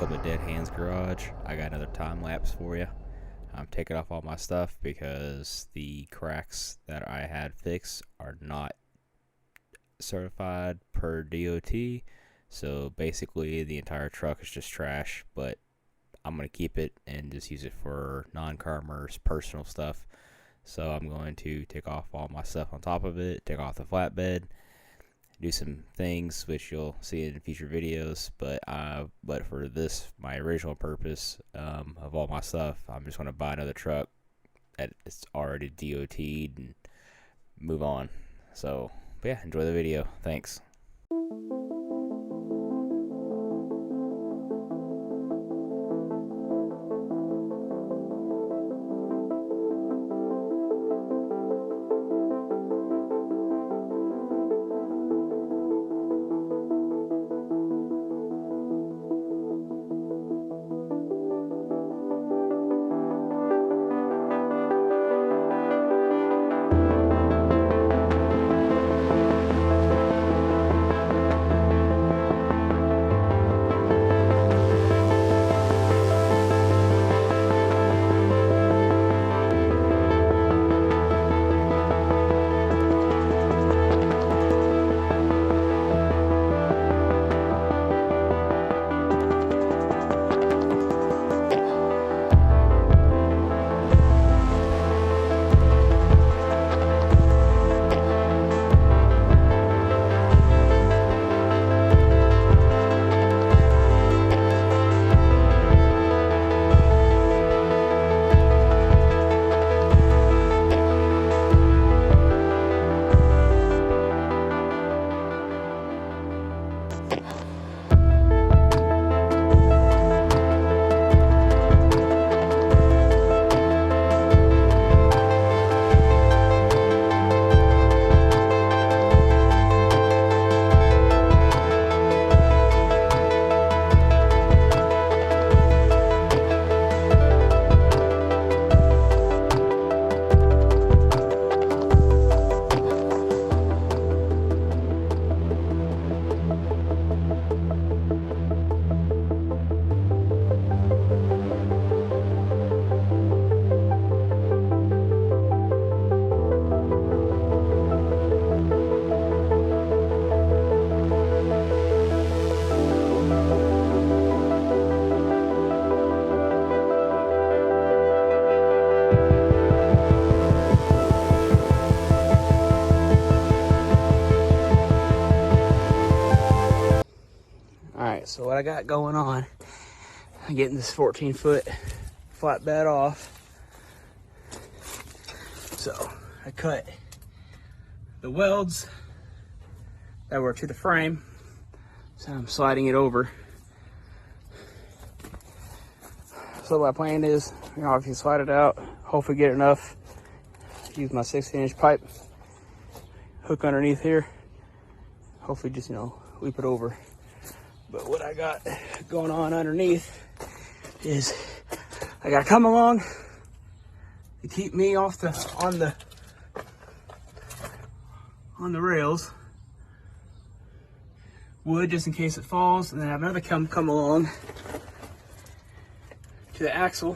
welcome to Dead Hands Garage. I got another time lapse for you. I'm taking off all my stuff because the cracks that I had fixed are not certified per DOT. So basically the entire truck is just trash, but I'm going to keep it and just use it for non-commerce personal stuff. So I'm going to take off all my stuff on top of it, take off the flatbed, do some things which you'll see in future videos, but for this, my original purpose of all my stuff, I'm just going to buy another truck that is already DOT'd and move on. So, but yeah, enjoy the video. Thanks. So what I got going on, I'm getting this 14-foot flatbed off. So I cut the welds that were to the frame, so I'm sliding it over. So my plan is, if you slide it out, hopefully get enough, use my 16-inch pipe, hook underneath here, hopefully just, loop it over. But what I got going on underneath is I got to come along to keep me off on the rails. Wood just in case it falls, and then I have another come along to the axle,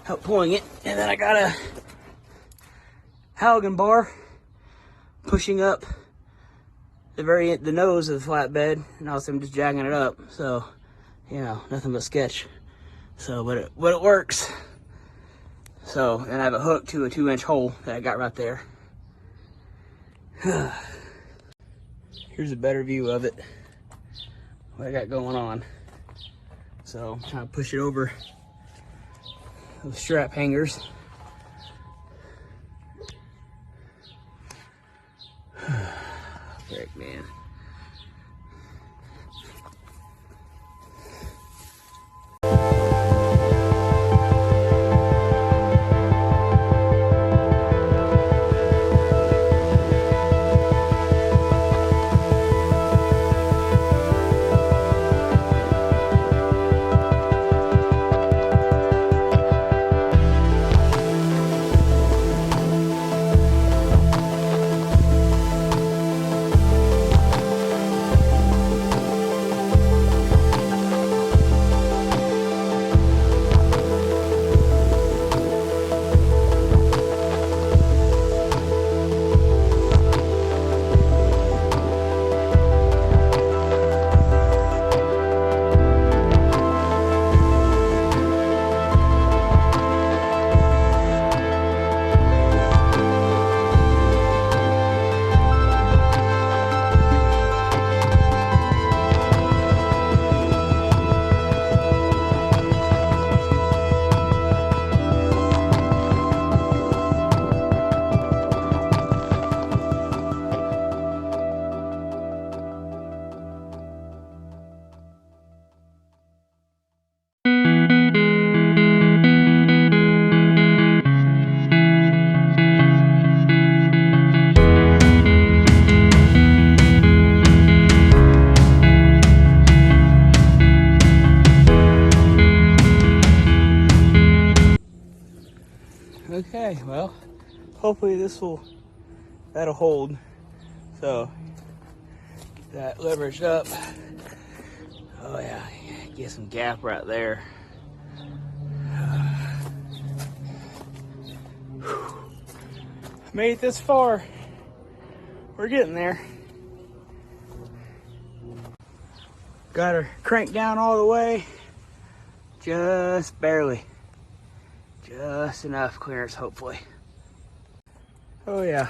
help pulling it, and then I got a Halligan bar pushing up the nose of the flatbed, and also I'm just jagging it up. So, nothing but sketch. So, but it works. So, and I have a hook to a 2-inch hole that I got right there. Here's a better view of it, what I got going on. So, I'm trying to push it over those strap hangers. Frick, man. hopefully that'll hold. So get that leveraged up. Oh yeah, get some gap right there. Made it this far. We're getting there. Got her cranked down all the way. Just barely. Just enough clearance, hopefully. Oh yeah.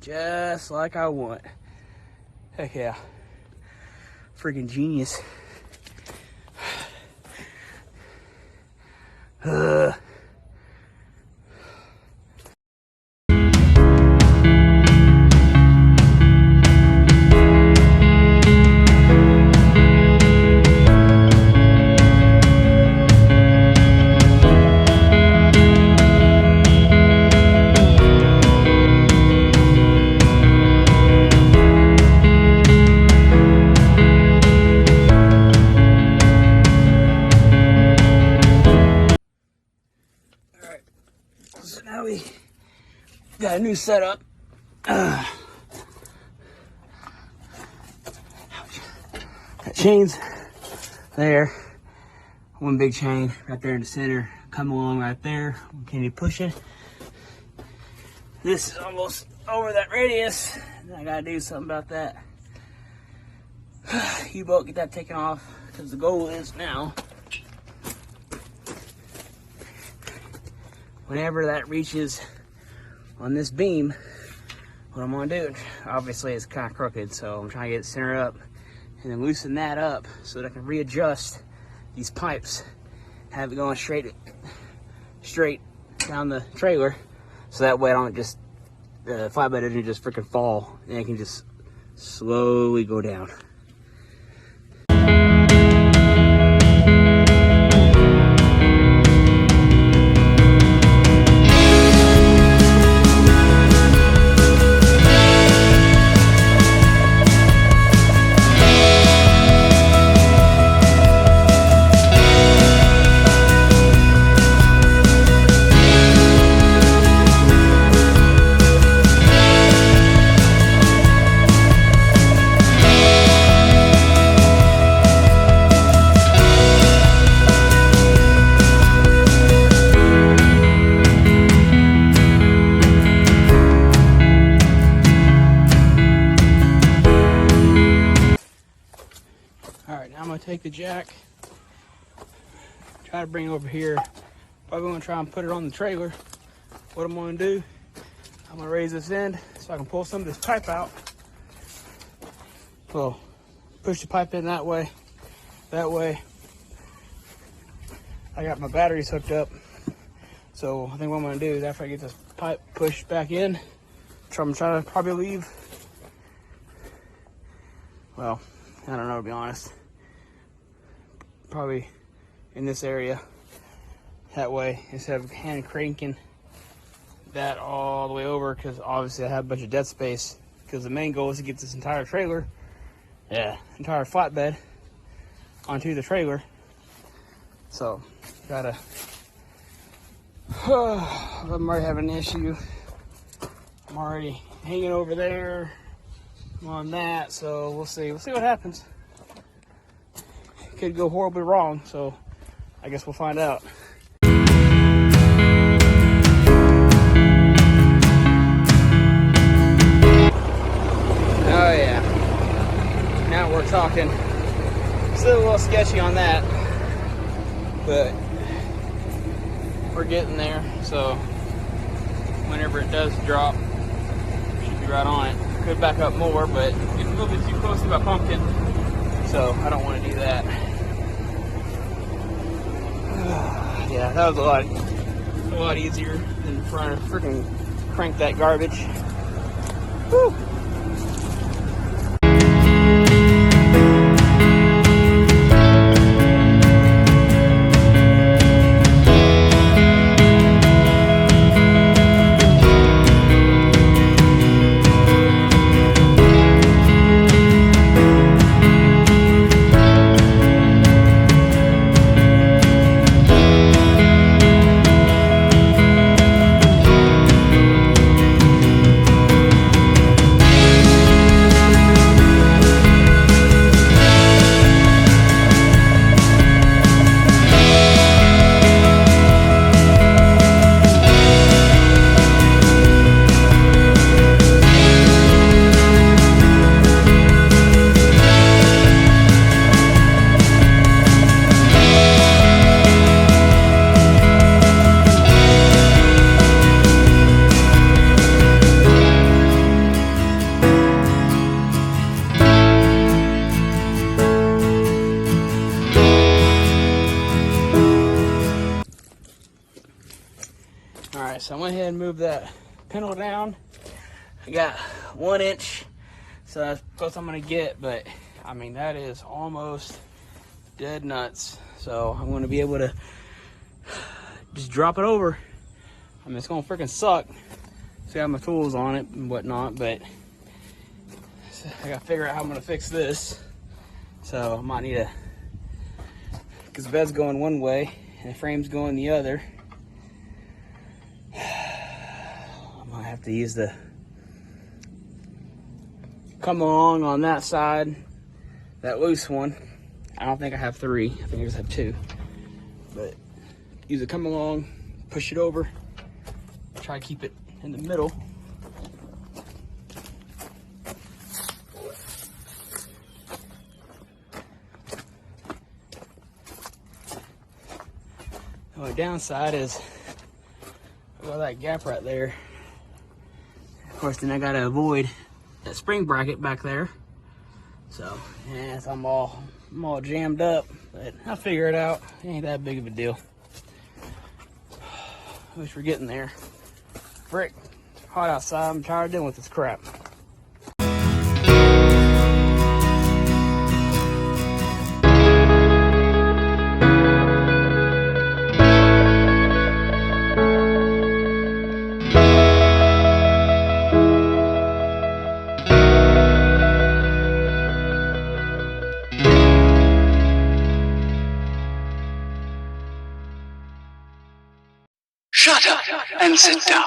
Just like I want. Heck yeah. Freaking genius. So now we got a new setup. Got chains there. One big chain right there in the center. Come along right there. Can you push it? This is almost over that radius. I gotta do something about that. U-bolt, get that taken off, because the goal is now, whenever that reaches on this beam, what I'm gonna do, obviously it's kind of crooked, so I'm trying to get it centered up and then loosen that up so that I can readjust these pipes, have it going straight down the trailer, so that way I don't just, the flatbed doesn't just freaking fall, and it can just slowly go down. Take the jack, try to bring it over here. Probably gonna try and put it on the trailer. What I'm gonna do, I'm gonna raise this end so I can pull some of this pipe out. So push the pipe in that way. That way I got my batteries hooked up. So I think what I'm gonna do is after I get this pipe pushed back in, I'm trying to probably leave, well, I don't know, to be honest. Probably in this area. That way, instead of hand cranking that all the way over, because obviously I have a bunch of dead space, because the main goal is to get this entire trailer, entire flatbed onto the trailer. So, gotta, I'm already having an issue. I'm already hanging over there on that, so we'll see what happens. Could go horribly wrong, so I guess we'll find out. Oh yeah, now we're talking. Still a little sketchy on that, but we're getting there. So whenever it does drop, we should be right on it. Could back up more, but it's a little bit too close to my pumpkin, so I don't want to do that. Yeah, that was a lot easier than trying to freaking crank that garbage. Woo! so I went ahead and moved that pintle down. I got 1 inch, so that's close I'm gonna get, but I mean, that is almost dead nuts. So I'm gonna be able to just drop it over. I mean, it's gonna freaking suck. So I have my tools on it and whatnot, but I gotta figure out how I'm gonna fix this. So I might need to, because the bed's going one way and the frame's going the other. I might have to use the come along on that side, that loose one. I don't think I have 3. I think I just have 2. But use it come along, push it over, try to keep it in the middle. The only downside is, well, that gap right there. Of course, then I gotta avoid that spring bracket back there. So, yeah, so I'm all jammed up, but I'll figure it out. It ain't that big of a deal. At least we're getting there. Frick, it's hot outside. I'm tired of dealing with this crap. Shut up and sit down.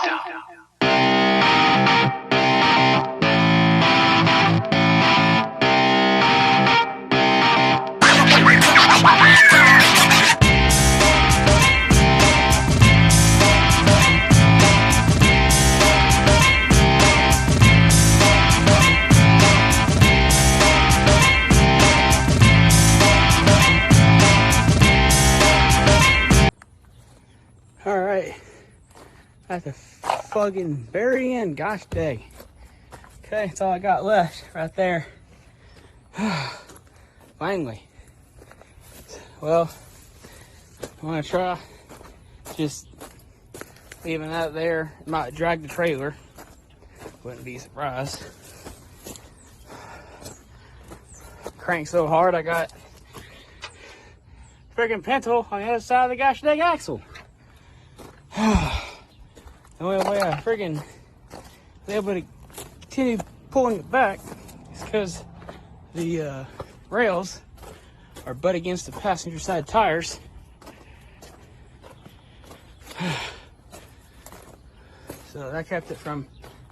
Alright, at the fucking very end, gosh dang. Okay, that's all I got left right there. Finally. Well, I'm gonna try just leaving that there. It might drag the trailer. Wouldn't be surprised. Crank so hard I got freaking pintle on the other side of the gosh dang axle. The only way I freaking be able to continue pulling it back is because the rails are butt against the passenger side tires. So that kept it from,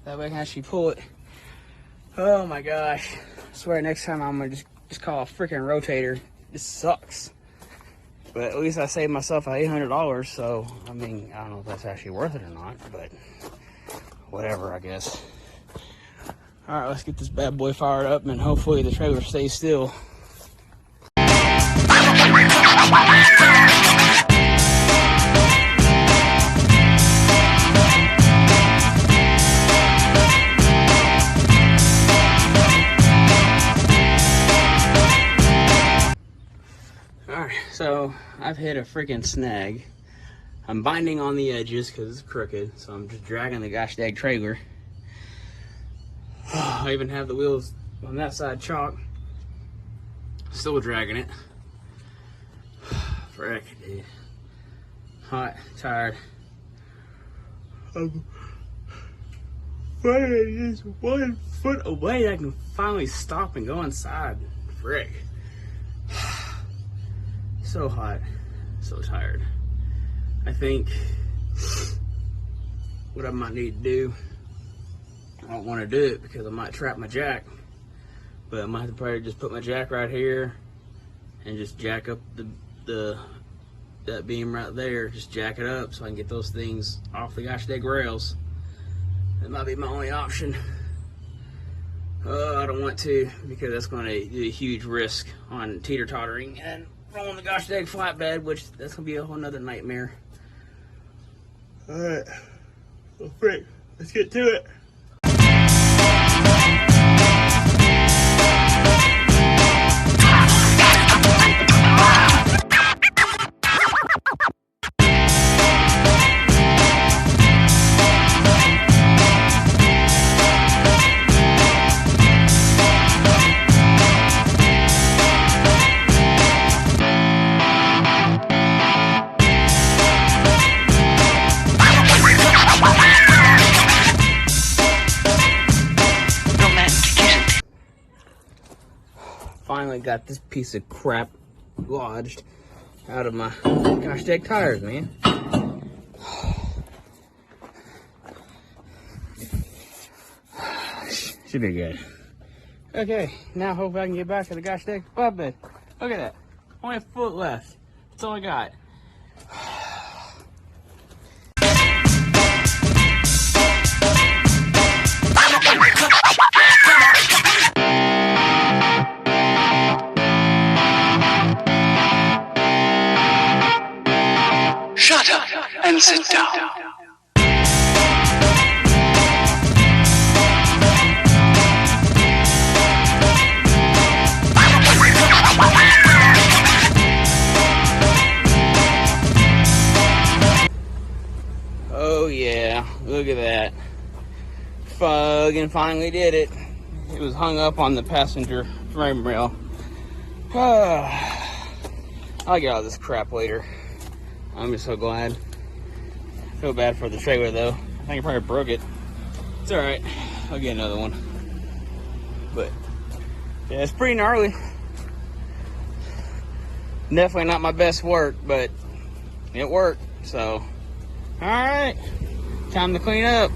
that way I can actually pull it. Oh my gosh. I swear next time I'm gonna just call a freaking rotator. This sucks. But at least I saved myself $800, so, I mean, I don't know if that's actually worth it or not, but whatever, I guess. Alright, let's get this bad boy fired up, and hopefully the trailer stays still. So I've hit a freaking snag. I'm binding on the edges because it's crooked, so I'm just dragging the gosh dang trailer. I even have the wheels on that side chalk. Still dragging it. Frick, dude. Hot, tired. I'm just 1 foot away. I can finally stop and go inside. Frick. So hot, so tired. I think what I might need to do, I don't want to do it because I might trap my jack, but I might have to probably just put my jack right here and just jack up that beam right there, just jack it up so I can get those things off the gosh dang rails. That might be my only option. I don't want to, because that's going to be a huge risk on teeter-tottering and rolling the gosh dang flatbed, which that's gonna be a whole nother nightmare. Alright, well, frick, let's get to it. finally got this piece of crap lodged out of my gosh dang tires, man. Should be good. Okay, now hope I can get back to the gosh dang flatbed. Look at that. Only a foot left. That's all I got. Shut up and sit down. Oh yeah, look at that. Fucking finally did it. It was hung up on the passenger frame rail. I'll get all this crap later. I'm just so glad. I feel bad for the trailer though. I think I probably broke it. It's alright. I'll get another one. But yeah, it's pretty gnarly. Definitely not my best work, but it worked. So alright. Time to clean up.